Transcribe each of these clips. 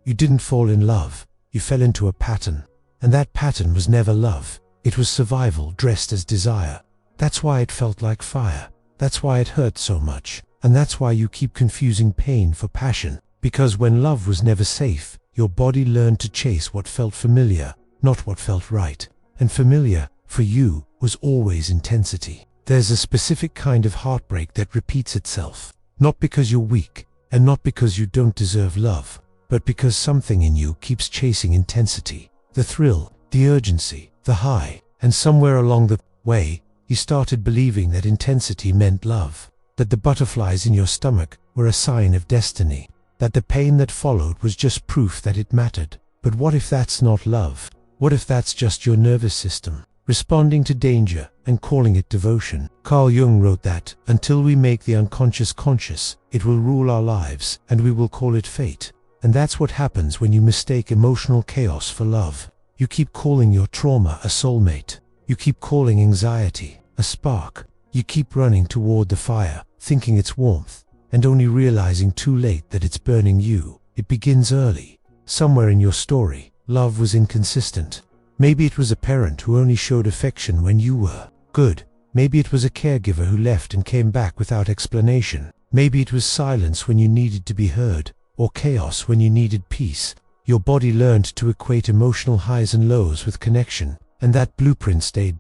You didn't fall in love, you fell into a pattern. And that pattern was never love, it was survival dressed as desire. That's why it felt like fire. That's why it hurt so much. And that's why you keep confusing pain for passion. Because when love was never safe, your body learned to chase what felt familiar, not what felt right. And familiar, for you, was always intensity. There's a specific kind of heartbreak that repeats itself. Not because you're weak, and not because you don't deserve love, but because something in you keeps chasing intensity. The thrill, the urgency, the high. And somewhere along the way, you started believing that intensity meant love. That the butterflies in your stomach were a sign of destiny. That the pain that followed was just proof that it mattered. But what if that's not love? What if that's just your nervous system responding to danger and calling it devotion? Carl Jung wrote that, until we make the unconscious conscious, it will rule our lives, and we will call it fate. And that's what happens when you mistake emotional chaos for love. You keep calling your trauma a soulmate. You keep calling anxiety a spark. You keep running toward the fire, thinking it's warmth, and only realizing too late that it's burning you. It begins early. Somewhere in your story, love was inconsistent. Maybe it was a parent who only showed affection when you were good. Maybe it was a caregiver who left and came back without explanation. Maybe it was silence when you needed to be heard, or chaos when you needed peace. Your body learned to equate emotional highs and lows with connection, and that blueprint stayed.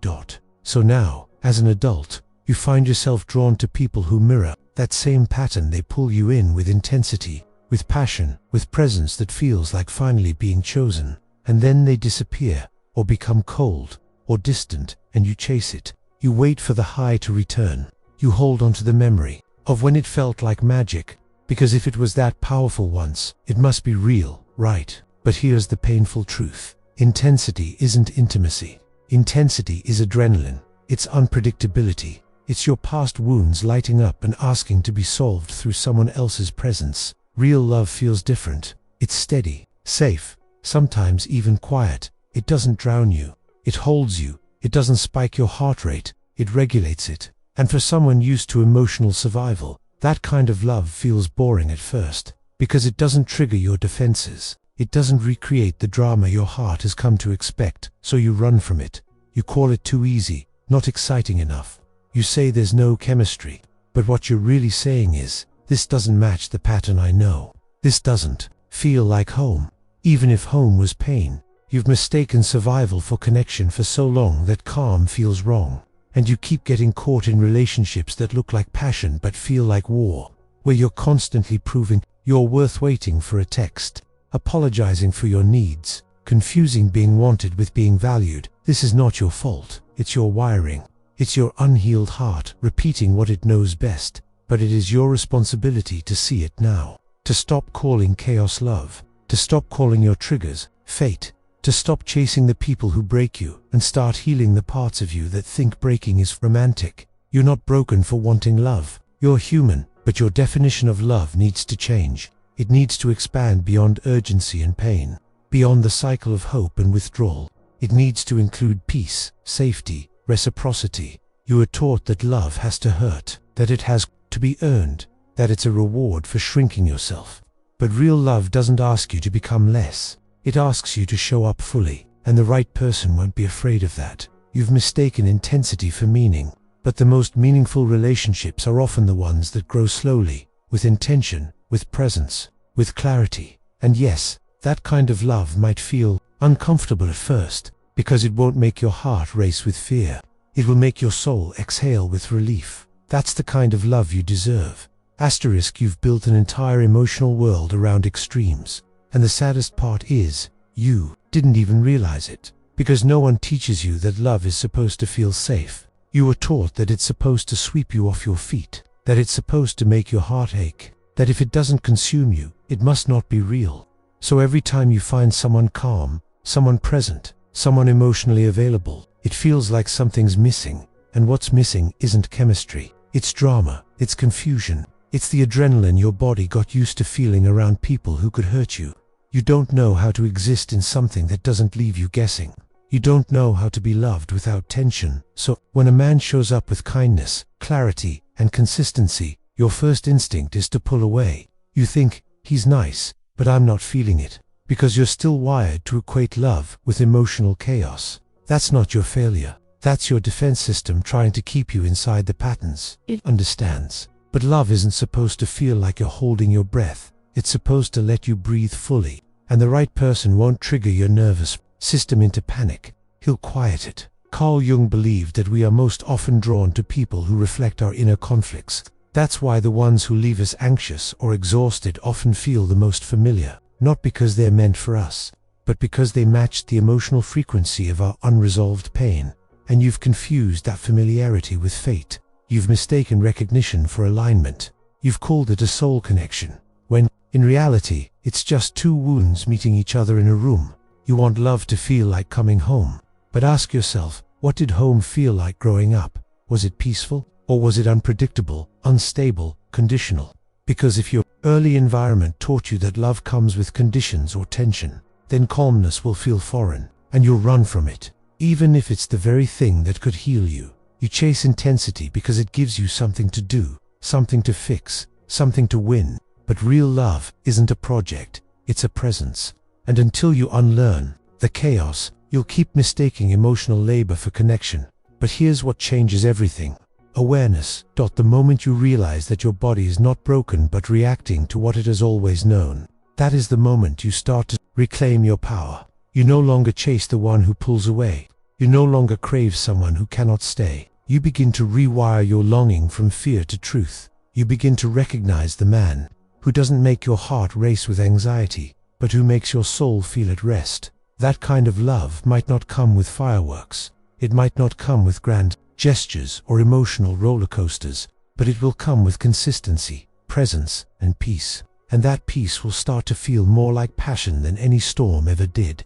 So now, as an adult, you find yourself drawn to people who mirror that same pattern. They pull you in with intensity, with passion, with presence that feels like finally being chosen. And then they disappear, or become cold, or distant, and you chase it. You wait for the high to return. You hold on to the memory of when it felt like magic, because if it was that powerful once, it must be real, right? But here's the painful truth. Intensity isn't intimacy. Intensity is adrenaline. It's unpredictability. It's your past wounds lighting up and asking to be solved through someone else's presence. Real love feels different. It's steady, safe, sometimes even quiet. It doesn't drown you. It holds you. It doesn't spike your heart rate. It regulates it. And for someone used to emotional survival, that kind of love feels boring at first, because it doesn't trigger your defenses. It doesn't recreate the drama your heart has come to expect, so you run from it. You call it too easy, not exciting enough. You say there's no chemistry. But what you're really saying is, this doesn't match the pattern I know. This doesn't feel like home. Even if home was pain, you've mistaken survival for connection for so long that calm feels wrong. And you keep getting caught in relationships that look like passion but feel like war, where you're constantly proving you're worth waiting for a text, apologizing for your needs, confusing being wanted with being valued. This is not your fault. It's your wiring. It's your unhealed heart repeating what it knows best. But it is your responsibility to see it now. To stop calling chaos love. To stop calling your triggers fate. To stop chasing the people who break you and start healing the parts of you that think breaking is romantic. You're not broken for wanting love. You're human, but your definition of love needs to change. It needs to expand beyond urgency and pain, beyond the cycle of hope and withdrawal. It needs to include peace, safety, reciprocity. You are taught that love has to hurt, that it has to be earned, that it's a reward for shrinking yourself. But real love doesn't ask you to become less. It asks you to show up fully, and the right person won't be afraid of that. You've mistaken intensity for meaning, but the most meaningful relationships are often the ones that grow slowly, with intention, with presence, with clarity. And yes, that kind of love might feel uncomfortable at first, because it won't make your heart race with fear. It will make your soul exhale with relief. That's the kind of love you deserve. Asterisk, you've built an entire emotional world around extremes. And the saddest part is, you didn't even realize it. Because no one teaches you that love is supposed to feel safe. You were taught that it's supposed to sweep you off your feet. That it's supposed to make your heart ache. That if it doesn't consume you, it must not be real. So every time you find someone calm, someone present, someone emotionally available, it feels like something's missing. And what's missing isn't chemistry. It's drama. It's confusion. It's the adrenaline your body got used to feeling around people who could hurt you. You don't know how to exist in something that doesn't leave you guessing. You don't know how to be loved without tension. So, when a man shows up with kindness, clarity, and consistency, your first instinct is to pull away. You think, he's nice, but I'm not feeling it. because you're still wired to equate love with emotional chaos. That's not your failure. That's your defense system trying to keep you inside the patterns it understands. But love isn't supposed to feel like you're holding your breath. It's supposed to let you breathe fully. And the right person won't trigger your nervous system into panic. He'll quiet it. Carl Jung believed that we are most often drawn to people who reflect our inner conflicts. That's why the ones who leave us anxious or exhausted often feel the most familiar. Not because they're meant for us, but because they match the emotional frequency of our unresolved pain. And you've confused that familiarity with fate. You've mistaken recognition for alignment. You've called it a soul connection, when, in reality, it's just two wounds meeting each other in a room. You want love to feel like coming home. But ask yourself, what did home feel like growing up? Was it peaceful? Or was it unpredictable, unstable, conditional? Because if your early environment taught you that love comes with conditions or tension, then calmness will feel foreign, and you'll run from it. Even if it's the very thing that could heal you. You chase intensity because it gives you something to do, something to fix, something to win. But real love isn't a project, it's a presence. And until you unlearn the chaos, you'll keep mistaking emotional labor for connection. But here's what changes everything. Awareness. The moment you realize that your body is not broken but reacting to what it has always known, that is the moment you start to reclaim your power. You no longer chase the one who pulls away. You no longer crave someone who cannot stay. You begin to rewire your longing from fear to truth. You begin to recognize the man who doesn't make your heart race with anxiety, but who makes your soul feel at rest. That kind of love might not come with fireworks. It might not come with grand gestures or emotional roller coasters, but it will come with consistency, presence, and peace. And that peace will start to feel more like passion than any storm ever did.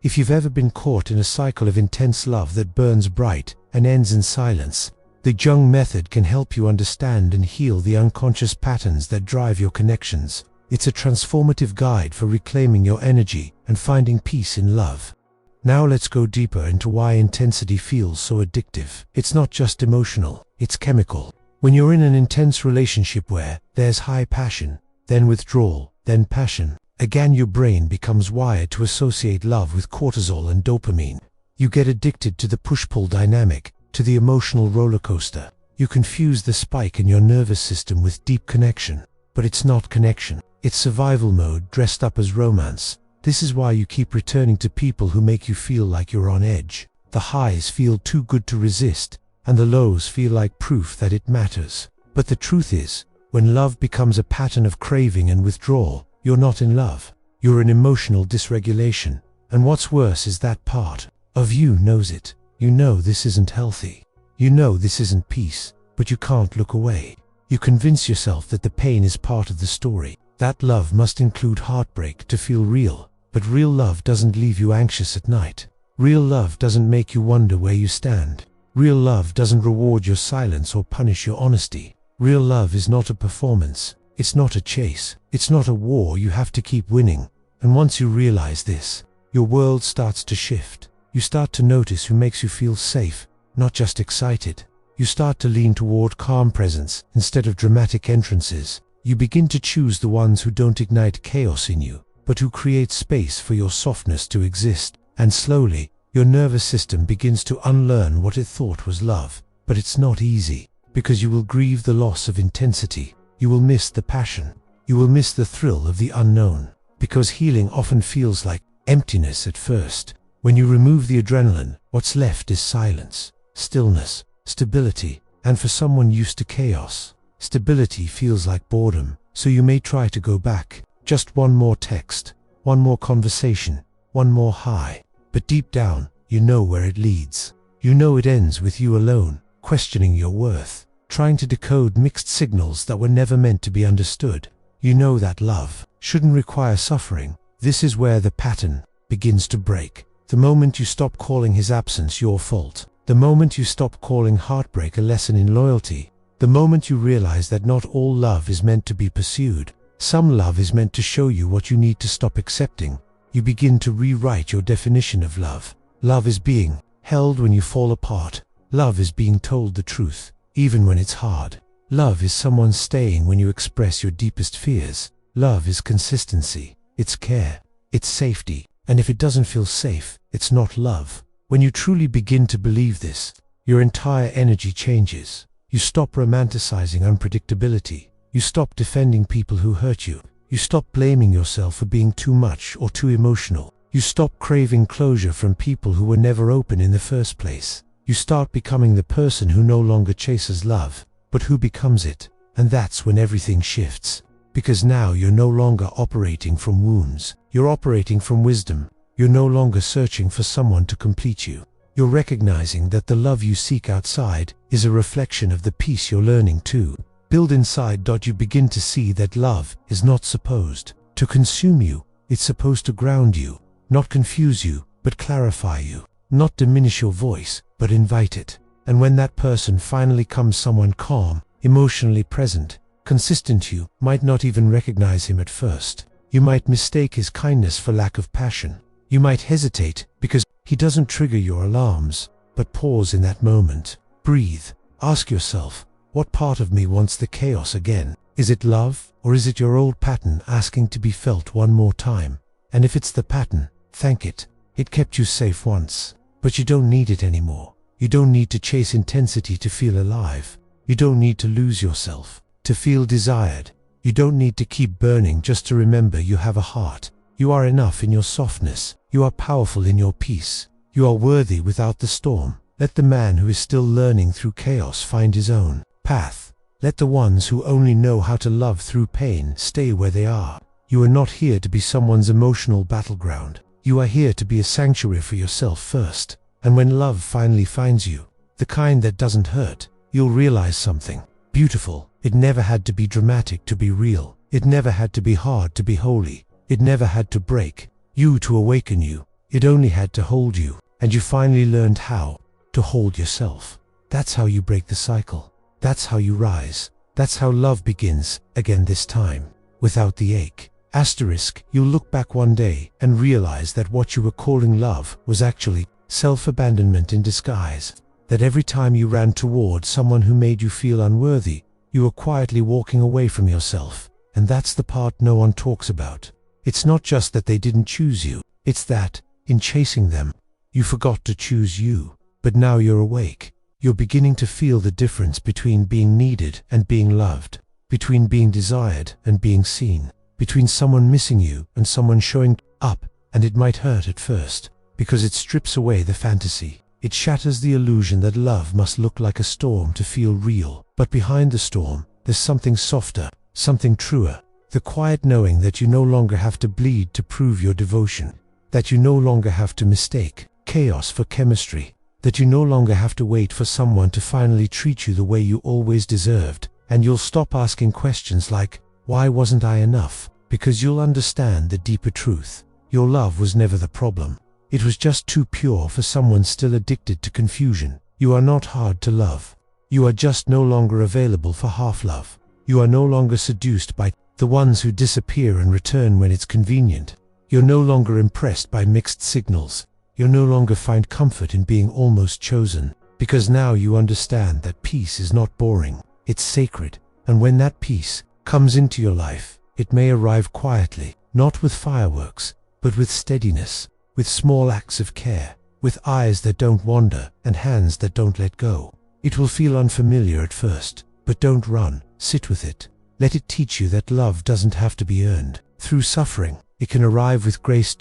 If you've ever been caught in a cycle of intense love that burns bright and ends in silence, the Jung Method can help you understand and heal the unconscious patterns that drive your connections. It's a transformative guide for reclaiming your energy and finding peace in love. Now let's go deeper into why intensity feels so addictive. It's not just emotional, it's chemical. When you're in an intense relationship where there's high passion, then withdrawal, then passion, again your brain becomes wired to associate love with cortisol and dopamine. You get addicted to the push-pull dynamic, to the emotional roller coaster. You confuse the spike in your nervous system with deep connection. But it's not connection. It's survival mode dressed up as romance. This is why you keep returning to people who make you feel like you're on edge. The highs feel too good to resist, and the lows feel like proof that it matters. But the truth is, when love becomes a pattern of craving and withdrawal, you're not in love. You're in emotional dysregulation. And what's worse is that part of you knows it. You know this isn't healthy. You know this isn't peace, but you can't look away. You convince yourself that the pain is part of the story. That love must include heartbreak to feel real. But real love doesn't leave you anxious at night. Real love doesn't make you wonder where you stand. Real love doesn't reward your silence or punish your honesty. Real love is not a performance. It's not a chase. It's not a war you have to keep winning. And once you realize this, your world starts to shift. You start to notice who makes you feel safe, not just excited. You start to lean toward calm presence instead of dramatic entrances. You begin to choose the ones who don't ignite chaos in you, but who create space for your softness to exist. And slowly, your nervous system begins to unlearn what it thought was love. But it's not easy, because you will grieve the loss of intensity. You will miss the passion. You will miss the thrill of the unknown. Because healing often feels like emptiness at first. When you remove the adrenaline, what's left is silence, stillness, stability, and for someone used to chaos, stability feels like boredom. So you may try to go back. Just one more text, one more conversation, one more high. But deep down, you know where it leads. You know it ends with you alone, questioning your worth, trying to decode mixed signals that were never meant to be understood. You know that love shouldn't require suffering. This is where the pattern begins to break. The moment you stop calling his absence your fault. The moment you stop calling heartbreak a lesson in loyalty. The moment you realize that not all love is meant to be pursued. Some love is meant to show you what you need to stop accepting. You begin to rewrite your definition of love. Love is being held when you fall apart. Love is being told the truth, even when it's hard. Love is someone staying when you express your deepest fears. Love is consistency. It's care. it's safety. And if it doesn't feel safe, it's not love. When you truly begin to believe this, your entire energy changes. You stop romanticizing unpredictability. You stop defending people who hurt you. You stop blaming yourself for being too much or too emotional. You stop craving closure from people who were never open in the first place. You start becoming the person who no longer chases love, but who becomes it. And that's when everything shifts. Because now you're no longer operating from wounds. You're operating from wisdom. You're no longer searching for someone to complete you. You're recognizing that the love you seek outside is a reflection of the peace you're learning to build inside. You begin to see that love is not supposed to consume you. It's supposed to ground you, not confuse you, but clarify you, not diminish your voice, but invite it. And when that person finally comes, someone calm, emotionally present, consistent, you might not even recognize him at first. You might mistake his kindness for lack of passion. You might hesitate because he doesn't trigger your alarms. But pause in that moment. Breathe. Ask yourself, what part of me wants the chaos again? Is it love, or is it your old pattern asking to be felt one more time? And if it's the pattern, thank it. It kept you safe once. But you don't need it anymore. You don't need to chase intensity to feel alive. You don't need to lose yourself to feel desired. You don't need to keep burning just to remember you have a heart. You are enough in your softness. You are powerful in your peace. You are worthy without the storm. Let the man who is still learning through chaos find his own path. Let the ones who only know how to love through pain stay where they are. You are not here to be someone's emotional battleground. You are here to be a sanctuary for yourself first. And when love finally finds you, the kind that doesn't hurt, you'll realize something beautiful. It never had to be dramatic to be real. It never had to be hard to be holy. It never had to break you to awaken you. It only had to hold you. And you finally learned how to hold yourself. That's how you break the cycle. That's how you rise. That's how love begins again, this time without the ache. Asterisk, you'll look back one day and realize that what you were calling love was actually self-abandonment in disguise. That every time you ran toward someone who made you feel unworthy, you were quietly walking away from yourself. And that's the part no one talks about. It's not just that they didn't choose you. It's that, in chasing them, you forgot to choose you. But now you're awake. You're beginning to feel the difference between being needed and being loved. Between being desired and being seen. Between someone missing you and someone showing up. And it might hurt at first, because it strips away the fantasy. It shatters the illusion that love must look like a storm to feel real. But behind the storm, there's something softer, something truer. The quiet knowing that you no longer have to bleed to prove your devotion. That you no longer have to mistake chaos for chemistry. That you no longer have to wait for someone to finally treat you the way you always deserved. And you'll stop asking questions like, why wasn't I enough? Because you'll understand the deeper truth. Your love was never the problem. It was just too pure for someone still addicted to confusion. You are not hard to love. You are just no longer available for half love. You are no longer seduced by the ones who disappear and return when it's convenient. You're no longer impressed by mixed signals. You no longer find comfort in being almost chosen. Because now you understand that peace is not boring. It's sacred. And when that peace comes into your life, it may arrive quietly, not with fireworks, but with steadiness. With small acts of care, with eyes that don't wander and hands that don't let go. It will feel unfamiliar at first, but don't run, sit with it. Let it teach you that love doesn't have to be earned. Through suffering, it can arrive with grace.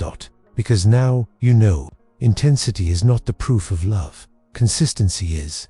Because now, you know, intensity is not the proof of love. Consistency is.